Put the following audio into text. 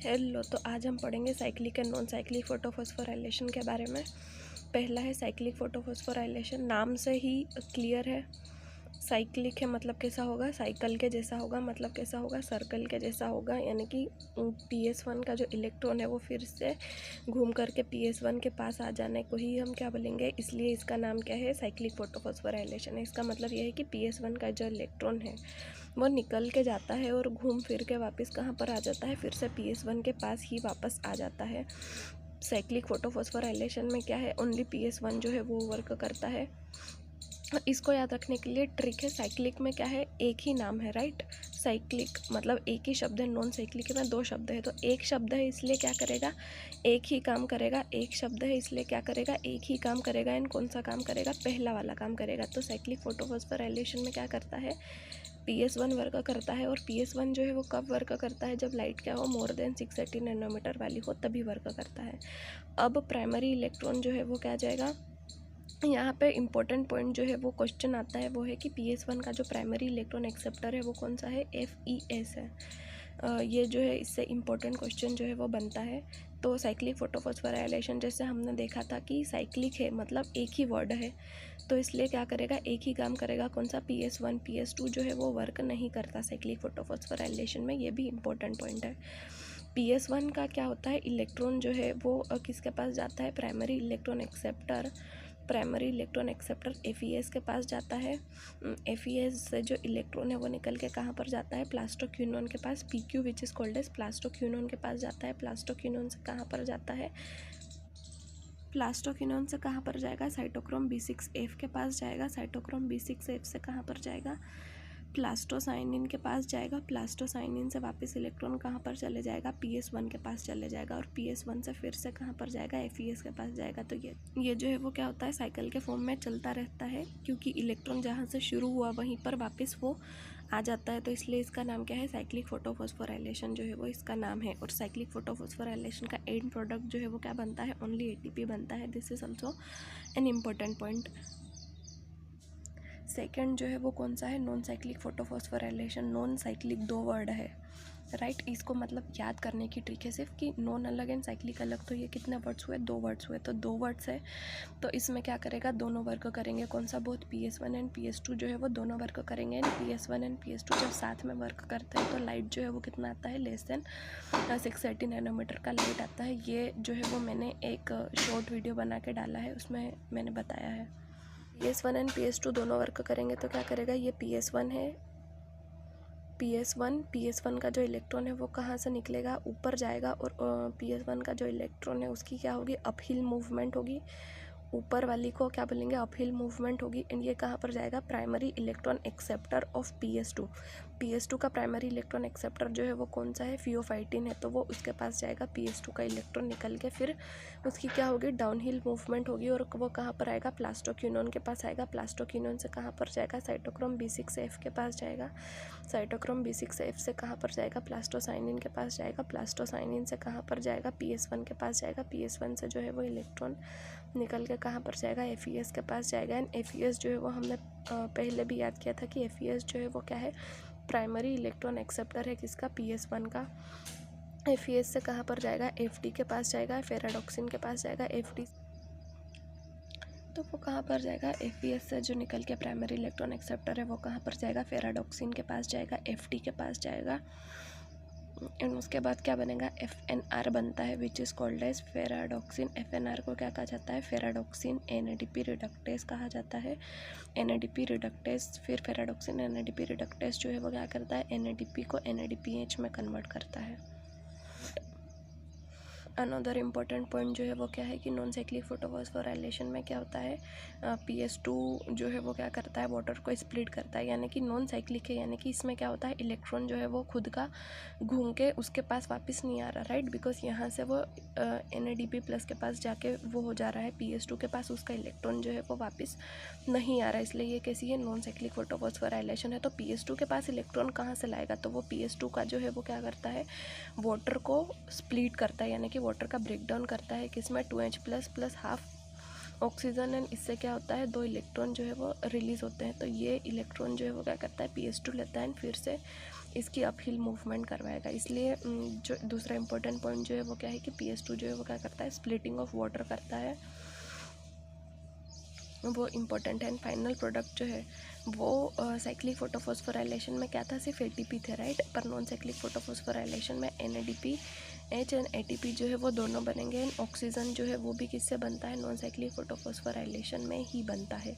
Hello, तो आज हम पढ़ेंगे cyclic and non cyclic photophosphorylation के बारे में। पहला है साइक्लिक फोटोफॉस्फोराइलेशन। नाम से ही क्लियर है, साइक्लिक है मतलब कैसा होगा, साइकिल के जैसा होगा, मतलब कैसा होगा, सर्कल के जैसा होगा। यानी कि PS1 का जो इलेक्ट्रॉन है वो फिर से घूम करके PS1 के पास आ जाने को ही हम क्या बोलेंगे, इसलिए इसका नाम क्या है, साइक्लिक फोटोफॉस्फोराइलेशन है। इसका मतलब ये है कि PS1 का जो इलेक्ट्रॉन है वो निकल के जाता है और घूम फिर के वापस कहाँ पर आ जाता है, फिर से PS1 के पास ही वापस आ जाता है। साइक्लिक फोटोफॉस्फोराइलेशन में क्या है, ओनली PS1 जो है वो वर्क करता है। इसको याद रखने के लिए ट्रिक है, साइक्लिक में क्या है, एक ही नाम है, राइट। साइक्लिक मतलब एक ही शब्द है, नॉन साइक्लिक में दो शब्द है। तो एक शब्द है इसलिए क्या करेगा, एक ही काम करेगा। एक शब्द है इसलिए क्या करेगा, एक ही काम करेगा। एंड कौन सा काम करेगा, पहला वाला काम करेगा। तो साइक्लिक फोटोफॉस्फोराइलेशन में क्या करता है, PS1 वर्क करता है। और PS1 जो है वो कब वर्क करता है, जब लाइट क्या हो, मोर देन 680 नैनोमीटर वाली हो, तभी वर्क करता है। अब प्राइमरी इलेक्ट्रॉन जो है वो क्या जाएगा, यहाँ पे इम्पोर्टेंट पॉइंट जो है वो क्वेश्चन आता है, वो है कि PS1 का जो प्राइमरी इलेक्ट्रॉन एक्सेप्टर है वो कौन सा है, FES है। ये जो है इससे इम्पोर्टेंट क्वेश्चन जो है वो बनता है। तो साइक्लिक फोटोफॉस्फोराइलेशन जैसे हमने देखा था कि साइक्लिक है मतलब एक ही वर्ड है, तो इसलिए क्या करेगा, एक ही काम करेगा। कौन सा, PS1। PS2 जो है वो वर्क नहीं करता साइक्लिक फोटोफॉस्फोराइलेशन में, ये भी इम्पोर्टेंट पॉइंट है। PS1 का क्या होता है, इलेक्ट्रॉन जो है वो किसके पास जाता है, primary electron acceptor. Primary electron acceptor FES के पास जाता है। FES से जो इलेक्ट्रॉन है वो निकल के कहाँ पर जाता है, प्लास्टोक्विनोन के पास, PQ which is called as plastoquinone के पास जाता है। प्लास्टोक्विनोन से कहाँ पर जाता है, प्लास्टोक्विनोन से कहाँ पर जाएगा, साइटोक्रोम B6F के पास जाएगा। साइटोक्रोम B6F से कहाँ पर जाएगा, प्लास्टोसाइनिन के पास जाएगा। प्लास्टोसाइनिन से वापस इलेक्ट्रॉन कहाँ पर चले जाएगा, PS1 के पास चले जाएगा। और PS1 से फिर से कहाँ पर जाएगा, FES के पास जाएगा। तो ये जो है वो क्या होता है, साइकिल के फॉर्म में चलता रहता है, क्योंकि इलेक्ट्रॉन जहाँ से शुरू हुआ वहीं पर वापस वो आ जाता है। तो इसलिए इसका नाम क्या है, साइक्लिक फोटोफॉस्फोराइलेशन जो है वो इसका नाम है। और साइक्लिक फोटोफॉस्फोराइलेशन का एंड प्रोडक्ट जो है वो क्या बनता है, ओनली ATP बनता है। This is also an important point. Second जो है वो कौन सा है, non cyclic photophosphorylation. Non cyclic दो वर्ड है, राइट। इसको मतलब याद करने की ट्रिक है सिर्फ कि नॉन अलग एंड साइक्लिक अलग। तो ये कितने वर्ड्स हुए, दो वर्ड्स हुए। तो दो वर्ड्स है, तो इसमें क्या करेगा, दोनों वर्क करेंगे। कौन सा, बोथ PS1 एंड PS2 जो है वो दोनों वर्क करेंगे। एंड PS1 एंड PS2 जब साथ में वर्क करते हैं तो लाइट जो है वो कितना आता है, लेस देन 680 नैनोमीटर का लाइट आता है। ये जो है वो मैंने एक शॉर्ट वीडियो बना के डाला है, उसमें मैंने बताया है। PS1 एंड PS2 दोनों वर्क करेंगे तो क्या करेगा, ये PS1 है, PS1 का जो इलेक्ट्रॉन है वो कहाँ से निकलेगा, ऊपर जाएगा। और PS1 का जो इलेक्ट्रॉन है उसकी क्या होगी, अपहिल मूवमेंट होगी। ऊपर वाली को क्या बोलेंगे, अपहिल मूवमेंट होगी। एंड ये कहाँ पर जाएगा, primary electron acceptor of PS2 का प्राइमरी इलेक्ट्रॉन एक्सेप्टर जो है वो कौन सा है, फियोफाइटिन है। तो वो उसके पास जाएगा, PS2 का इलेक्ट्रॉन निकल के फिर उसकी क्या होगी, डाउनहिल मूवमेंट होगी। और वो कहाँ पर आएगा, प्लास्टोक्विनोन के पास आएगा। प्लास्टोक्विनोन से कहाँ पर जाएगा, साइटोक्रोम B6F के पास जाएगा। साइटोक्रोम B6F से कहाँ पर जाएगा, प्लास्टोसाइनिन के पास जाएगा। प्लास्टोसाइनिन से कहाँ पर जाएगा, PS1 के पास जाएगा। PS1 से जो है वो इलेक्ट्रॉन निकल के कहाँ पर जाएगा, FES के पास जाएगा। एंड FES जो है वो हमने पहले भी याद किया था कि FES जो है वो क्या है, प्राइमरी इलेक्ट्रॉन एक्सेप्टर है किसका, PS1 का। FES से कहाँ पर जाएगा, FD के पास जाएगा, फेराडॉक्सिन के पास जाएगा। FD तो वो कहाँ पर जाएगा, FES से जो निकल के प्राइमरी इलेक्ट्रॉन एक्सेप्टर है वो कहाँ पर जाएगा, फेराडॉक्सिन के पास जाएगा, FD के पास जाएगा। एंड उसके बाद क्या बनेगा, FNR बनता है, which is called as ferredoxin. FNR को क्या कहा जाता है, फेराडॉक्सिन NADP रिडक्टेस कहा जाता है। NADP रिडक्टेस, फिर फेराडॉक्सिन NADP रिडक्टेस जो है वो क्या करता है, NADP को NADPH में कन्वर्ट करता है। अनदर इम्पॉर्टेंट पॉइंट जो है वो क्या है कि नॉन साइक्लिक फोटोफॉस्फोराइलेशन में क्या होता है, PS2 जो है वो क्या करता है, वाटर को स्प्लिट करता है। यानी कि नॉन साइक्लिक है, यानी कि इसमें क्या होता है, इलेक्ट्रॉन जो है वो खुद का घूम के उसके पास वापस नहीं आ रहा, राइट। बिकॉज यहाँ से वो NADP प्लस के पास जाके वो हो जा रहा है, PS2 के पास उसका इलेक्ट्रॉन जो है वो वापस नहीं आ रहा है। इसलिए ये कैसी है, नॉन साइक्लिक फोटोफॉस्फोराइलेशन है। तो PS2 के पास इलेक्ट्रॉन कहाँ से लाएगा, तो वो PS2 का जो है वो क्या करता है, वाटर को स्प्लिट करता है, यानी कि वाटर का ब्रेकडाउन करता है किसमें, 2H plus half oxygen. And इससे क्या होता है, दो इलेक्ट्रॉन जो है वो रिलीज़ होते हैं। तो ये इलेक्ट्रॉन जो है वो क्या करता है, PS2 लेता है एंड फिर से इसकी अपहिल मूवमेंट करवाएगा। इसलिए जो दूसरा इंपॉर्टेंट पॉइंट जो है वो क्या है कि PS2 जो है वो क्या करता है, स्प्लिटिंग ऑफ वाटर करता है, वो इम्पोर्टेंट है। एंड फाइनल प्रोडक्ट जो है वो साइक्लिक फोटोफॉस्फोराइलेशन में क्या था, सिर्फ ATP थे, राइट। पर नॉन साइक्लिक फोटोफॉस्फोराइलेशन में NADPH एंड ATP जो है वो दोनों बनेंगे। एंड ऑक्सीजन जो है वो भी किससे बनता है, नॉन साइक्लिक फोटोफॉस्फोराइलेशन में ही बनता है।